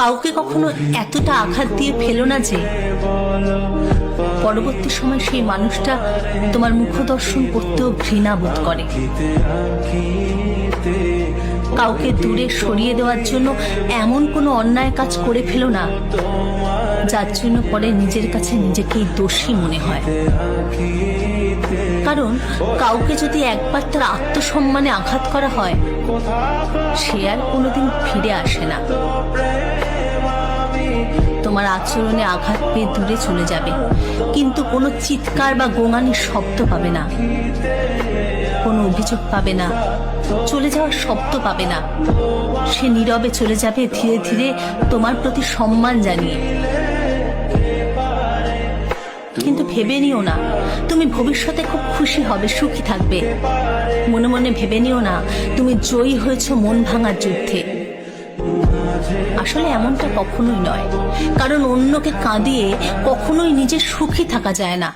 কাউকে কখনো এতটা আঘাত দিয়ে ফেলো না যে পরবর্তী সময় সেই মানুষটা তোমার মুখদর্শন করতেও ঘৃণা বোধ করে। কাউকে দূরে সরিয়ে দেওয়ার জন্য এমন কোনো অন্যায় কাজ করে ফেলো না যার জন্য পরে নিজের কাছে নিজেকেই দোষী মনে হয়। কারণ কাউকে যদি একবার তার আত্মসম্মানে আঘাত করা হয়, সে আর কোনোদিন ফিরে আসে না। তোমার আচরণে আঘাত পেয়ে দূরে চলে যাবে, কিন্তু কোনো চিৎকার বা গোঙানির শব্দ পাবে না, কোনো অভিযোগ পাবে না, চলে যাওয়ার শব্দ পাবে না। সে নীরবে চলে যাবে ধীরে ধীরে তোমার প্রতি সম্মান জানিয়ে। কিন্তু ভেবে নিও না তুমি ভবিষ্যতে খুব খুশি হবে, সুখী থাকবে। মনে মনে ভেবে নিও না তুমি জয়ী হয়েছো মন ভাঙার যুদ্ধে। আসলে এমনটা কখনোই নয়, কারণ অন্যকে কাঁদিয়ে কখনোই নিজে সুখী থাকা যায় না।